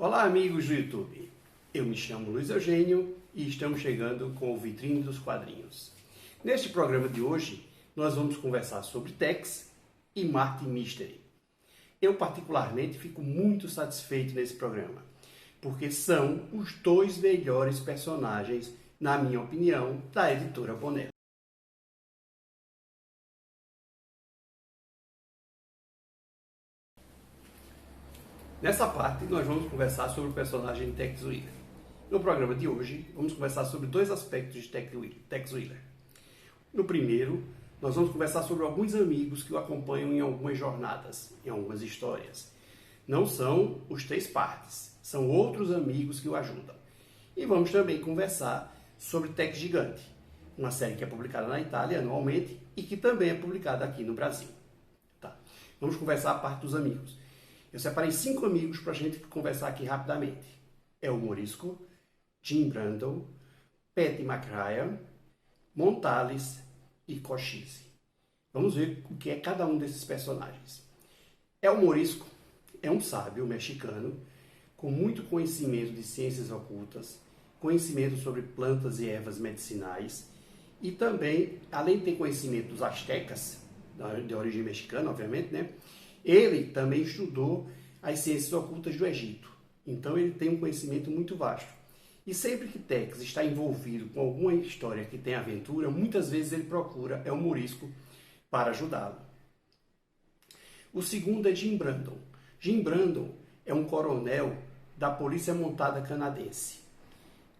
Olá, amigos do YouTube. Eu me chamo Luiz Eugênio e estamos chegando com o Vitrine dos Quadrinhos. Neste programa de hoje, nós vamos conversar sobre Tex e Martin Mystery. Eu, particularmente, fico muito satisfeito nesse programa, porque são os dois melhores personagens, na minha opinião, da editora Bonello. Nessa parte, nós vamos conversar sobre o personagem Tex Willer. No programa de hoje, vamos conversar sobre dois aspectos de Tex Willer. No primeiro, nós vamos conversar sobre alguns amigos que o acompanham em algumas jornadas, em algumas histórias. Não são os três partes, são outros amigos que o ajudam. E vamos também conversar sobre Tex Gigante, uma série que é publicada na Itália anualmente e que também é publicada aqui no Brasil. Tá. Vamos conversar a parte dos amigos. Eu separei 5 amigos para a gente conversar aqui rapidamente. É o Morisco, Jim Brandon, Patty McRyan, Montales e Cochise. Vamos ver o que é cada um desses personagens. O Morisco é um sábio mexicano com muito conhecimento de ciências ocultas, conhecimento sobre plantas e ervas medicinais e também, além de ter conhecimento dos astecas, de origem mexicana, obviamente, né? Ele também estudou as ciências ocultas do Egito. Então ele tem um conhecimento muito vasto. E sempre que Tex está envolvido com alguma história que tem aventura, muitas vezes ele procura o Morisco para ajudá-lo. O segundo é Jim Brandon. Jim Brandon é um coronel da Polícia Montada Canadense.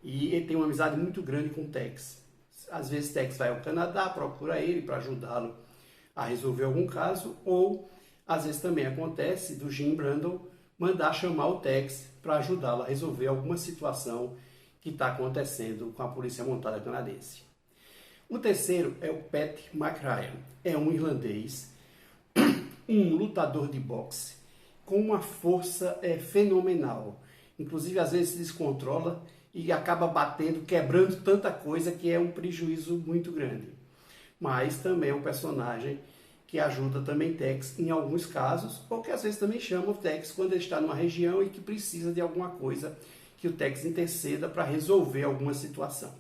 E ele tem uma amizade muito grande com Tex. Às vezes Tex vai ao Canadá, procura ele para ajudá-lo a resolver algum caso, ou às vezes também acontece do Jim Brandon mandar chamar o Tex para ajudá-lo a resolver alguma situação que está acontecendo com a Polícia Montada Canadense. O terceiro é o Pat McRyan. É um irlandês, um lutador de boxe com uma força fenomenal. Inclusive, às vezes se descontrola e acaba batendo, quebrando tanta coisa que é um prejuízo muito grande. Mas também é um personagem que ajuda também Tex em alguns casos, ou que às vezes também chama o Tex quando ele está numa região e que precisa de alguma coisa que o Tex interceda para resolver alguma situação.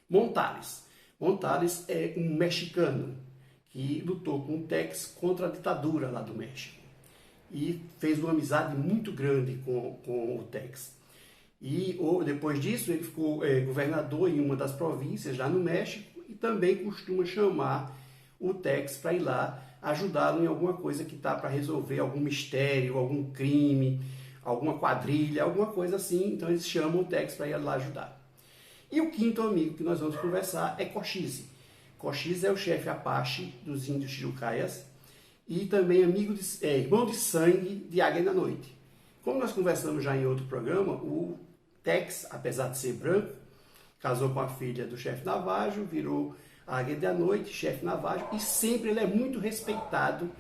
Montales. Montales é um mexicano que lutou com o Tex contra a ditadura lá do México e fez uma amizade muito grande com o Tex. E depois disso ele ficou governador em uma das províncias lá no México e também costuma chamar o Tex para ir lá ajudá-lo em alguma coisa que está para resolver algum mistério, algum crime, alguma quadrilha, alguma coisa assim. Então eles chamam o Tex para ir lá ajudar. E o quinto amigo que nós vamos conversar é Cochise. Cochise é o chefe Apache dos índios Chiricaias e também irmão de sangue de Águia da Noite. Como nós conversamos já em outro programa, o Tex, apesar de ser branco, casou com a filha do chefe Navajo, virou Águia da Noite, chefe Navajo, e sempre ele é muito respeitado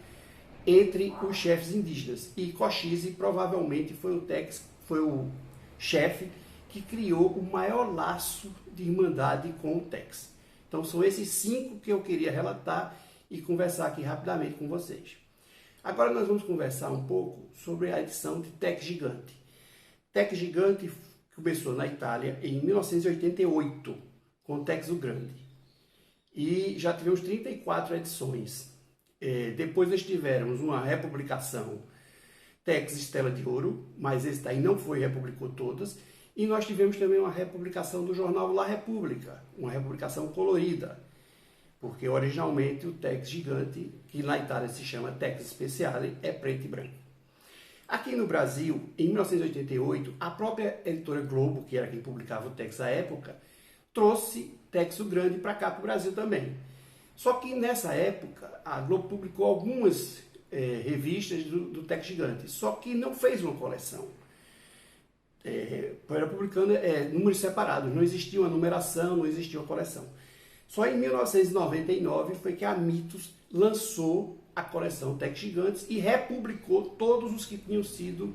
entre os chefes indígenas. E Cochise provavelmente foi o chefe que criou o maior laço de irmandade com o Tex. Então são esses 5 que eu queria relatar e conversar aqui rapidamente com vocês. Agora nós vamos conversar um pouco sobre a edição de Tex Gigante. Tex Gigante começou na Itália em 1988, com Tex o Grande. E já tivemos 34 edições. Depois nós tivemos uma republicação Tex Estela de Ouro, mas esse daí não foi, republicou todas. E nós tivemos também uma republicação do jornal La República, uma republicação colorida, porque originalmente o Tex Gigante, que na Itália se chama Tex Speciale, é preto e branco. Aqui no Brasil, em 1988, a própria editora Globo, que era quem publicava o Tex à época, trouxe Tex o Grande para cá, para o Brasil também. Só que nessa época, a Globo publicou algumas revistas do Tex Gigante, só que não fez uma coleção. Era publicando números separados, não existia uma numeração, não existia uma coleção. Só em 1999 foi que a Mitos lançou a coleção Tex Gigantes e republicou todos os que tinham sido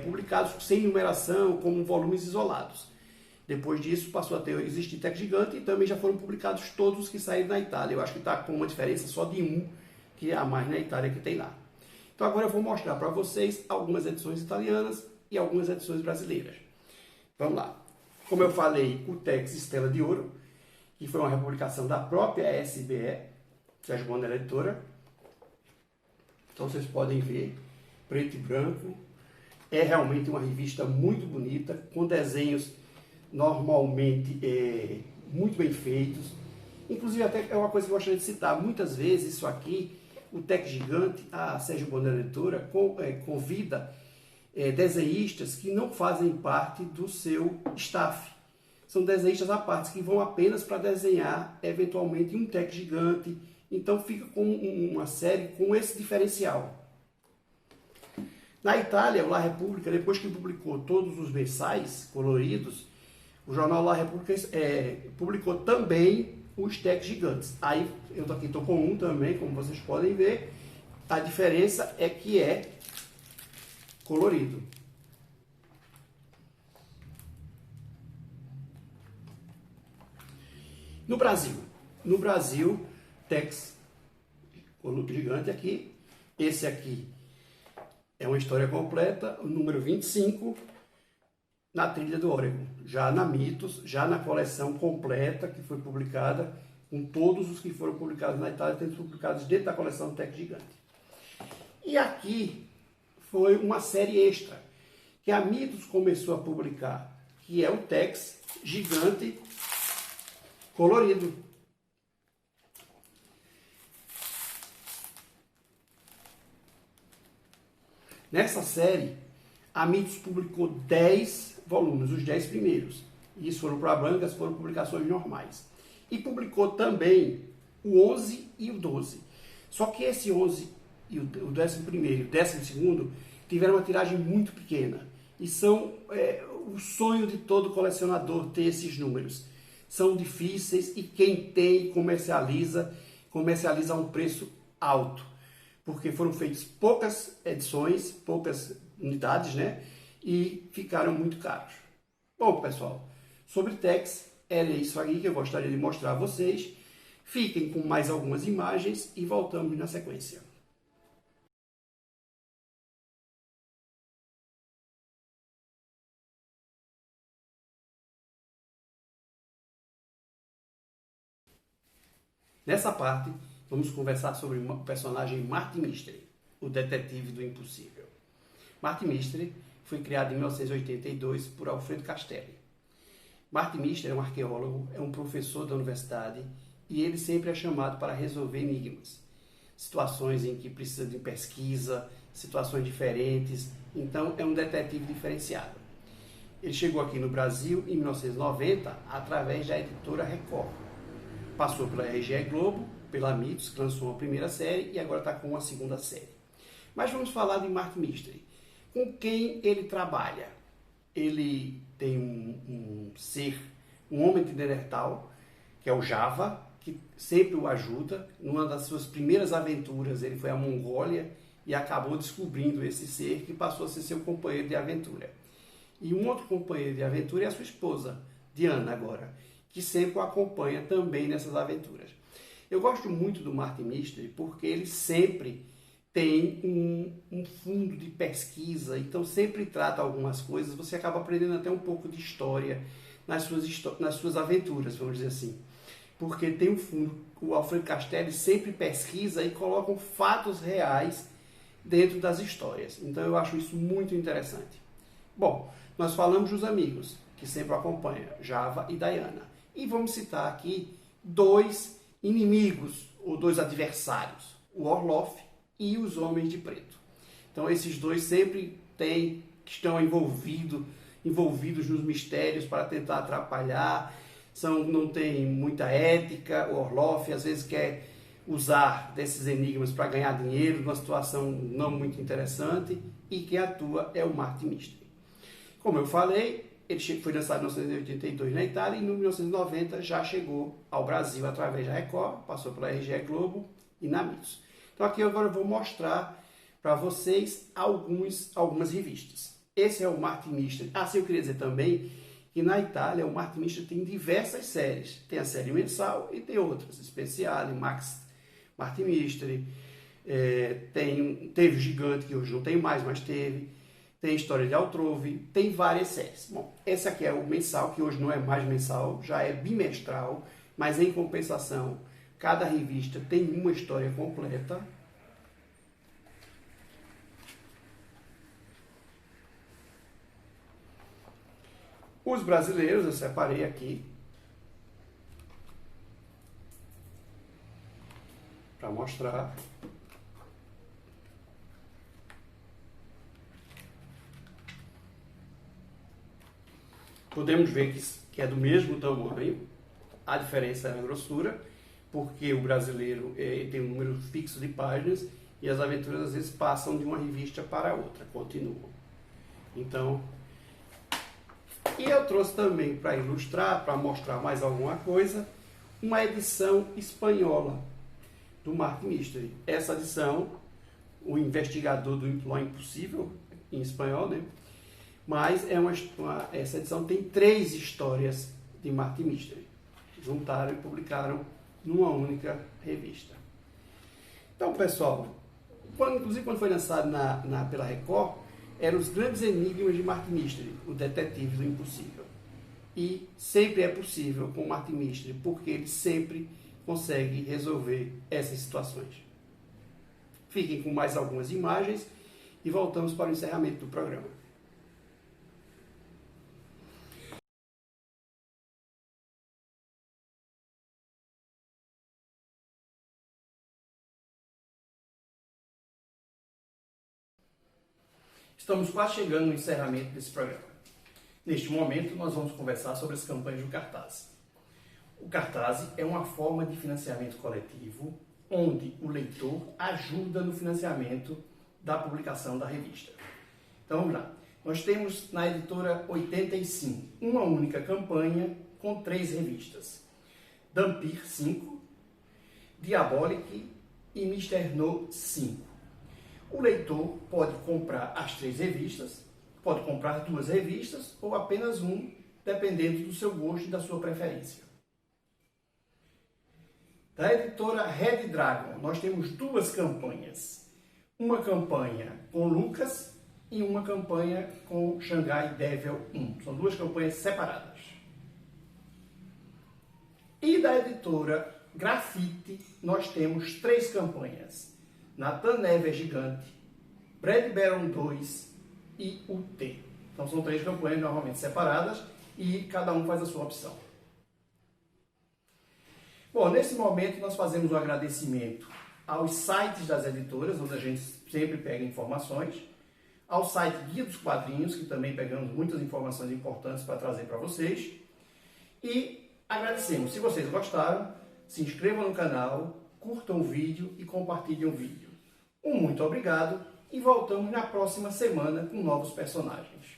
publicados sem numeração, como volumes isolados. Depois disso passou a existir Tex Gigante e também já foram publicados todos os que saíram da Itália. Eu acho que está com uma diferença só de um, que é a mais na Itália que tem lá. Então agora eu vou mostrar para vocês algumas edições italianas e algumas edições brasileiras. Vamos lá. Como eu falei, o Tex Estela de Ouro, que foi uma republicação da própria SBE, Sérgio Bonner Editora. Então vocês podem ver, preto e branco. É realmente uma revista muito bonita, com desenhos normalmente muito bem feitos. Inclusive, até é uma coisa que eu gostaria de citar, muitas vezes isso aqui, o Tex Gigante, a Sérgio Bonner Editora, convida desenhistas que não fazem parte do seu staff. São desenhistas à parte, que vão apenas para desenhar, eventualmente, um Tex Gigante. Então fica com uma série com esse diferencial. Na Itália, o La Repubblica, depois que publicou todos os mensais coloridos, o jornal La Repubblica publicou também os Tex Gigantes. Aí eu aqui estou com um também, como vocês podem ver. A diferença é que é colorido. No Brasil, Tex Gigante aqui. Esse aqui é uma história completa, o número 25, na Trilha do Oregon. Já na Mitos, já na coleção completa que foi publicada, com todos os que foram publicados na Itália, tendo publicados dentro da coleção Tex Gigante. E aqui foi uma série extra, que a Mitos começou a publicar, que é o Tex Gigante colorido. Nessa série, a Mitos publicou 10 volumes, os 10 primeiros. Isso foram para Brancas, foram publicações normais. E publicou também o 11 e o 12. Só que esse 11, e o 11º e o 12º, tiveram uma tiragem muito pequena. E são o sonho de todo colecionador ter esses números. São difíceis e quem tem comercializa a um preço alto. Porque foram feitas poucas edições, poucas unidades, né? E ficaram muito caros. Bom, pessoal, sobre Tex, era isso aí que eu gostaria de mostrar a vocês. Fiquem com mais algumas imagens e voltamos na sequência. Nessa parte, vamos conversar sobre o personagem Martin Mystery, o detetive do impossível. Martin Mystery foi criado em 1982 por Alfredo Castelli. Martin Mystery é um arqueólogo, é um professor da universidade e ele sempre é chamado para resolver enigmas. Situações em que precisa de pesquisa, situações diferentes, então é um detetive diferenciado. Ele chegou aqui no Brasil em 1990 através da editora Record. Passou pela RGE Globo, pela Mitos, que lançou a primeira série e agora está com a segunda série. Mas vamos falar de Martin Mystery. Com quem ele trabalha? Ele tem um ser, um homem de Neandertal, que é o Java, que sempre o ajuda. Numa das suas primeiras aventuras, ele foi à Mongólia e acabou descobrindo esse ser que passou a ser seu companheiro de aventura. E um outro companheiro de aventura é a sua esposa, Diana, agora, que sempre o acompanha também nessas aventuras. Eu gosto muito do Martin Mystery porque ele sempre tem um fundo de pesquisa, então sempre trata algumas coisas, você acaba aprendendo até um pouco de história nas suas aventuras, vamos dizer assim. Porque tem um fundo, o Alfredo Castelli sempre pesquisa e coloca fatos reais dentro das histórias. Então eu acho isso muito interessante. Bom, nós falamos dos amigos, que sempre o acompanham, Java e Diana. E vamos citar aqui dois inimigos, ou dois adversários, o Orloff e os Homens de Preto. Então esses dois sempre estão envolvidos nos mistérios para tentar atrapalhar, não tem muita ética. O Orloff às vezes quer usar desses enigmas para ganhar dinheiro, numa situação não muito interessante, e quem atua é o Martin Mystery. Como eu falei, ele foi lançado em 1982 na Itália e em 1990 já chegou ao Brasil através da Record, passou pela RGE Globo e na Mitos. Então aqui agora eu vou mostrar para vocês algumas revistas. Esse é o Martin Mystery. Sim, eu queria dizer também que na Itália o Martin Mystery tem diversas séries. Tem a série mensal e tem outras, Speciale, Max Martin Mystery, Teve o Gigante, que hoje não tem mais, mas teve. Tem História de Altrove, tem várias séries. Bom, esse aqui é o mensal, que hoje não é mais mensal, já é bimestral, mas em compensação, cada revista tem uma história completa. Os brasileiros, eu separei aqui para mostrar. Podemos ver que é do mesmo tamanho, a diferença é na grossura, porque o brasileiro tem um número fixo de páginas e as aventuras às vezes passam de uma revista para outra, continuam. Então, e eu trouxe também para ilustrar, para mostrar mais alguma coisa, uma edição espanhola do Mark Mystery. Essa edição, o investigador do Impossível, em espanhol, né? Mas essa edição tem 3 histórias de Mark Mystery. Juntaram e publicaram numa única revista. Então, pessoal, inclusive quando foi lançado pela Record, eram os grandes enigmas de Mark Mystery, o detetive do impossível. E sempre é possível com Mark Mystery, porque ele sempre consegue resolver essas situações. Fiquem com mais algumas imagens e voltamos para o encerramento do programa. Estamos quase chegando no encerramento desse programa. Neste momento, nós vamos conversar sobre as campanhas do Cartaz. O Cartaz é uma forma de financiamento coletivo, onde o leitor ajuda no financiamento da publicação da revista. Então vamos lá. Nós temos na editora 85 uma única campanha com 3 revistas. Dampir 5, Diabolic e Mr. No 5. O leitor pode comprar as 3 revistas, pode comprar 2 revistas ou apenas um, dependendo do seu gosto e da sua preferência. Da editora Red Dragon, nós temos 2 campanhas. Uma campanha com Lucas e uma campanha com Shanghai Devil 1. São 2 campanhas separadas. E da editora Grafite, nós temos 3 campanhas. Nathan Neves Gigante, Brad Baron 2 e o T. Então são 3 campanhas normalmente separadas e cada um faz a sua opção. Bom, nesse momento nós fazemos um agradecimento aos sites das editoras, onde a gente sempre pega informações, ao site Guia dos Quadrinhos, que também pegamos muitas informações importantes para trazer para vocês, e agradecemos. Se vocês gostaram, se inscrevam no canal, curtam o vídeo e compartilhem o vídeo. Um muito obrigado e voltamos na próxima semana com novos personagens.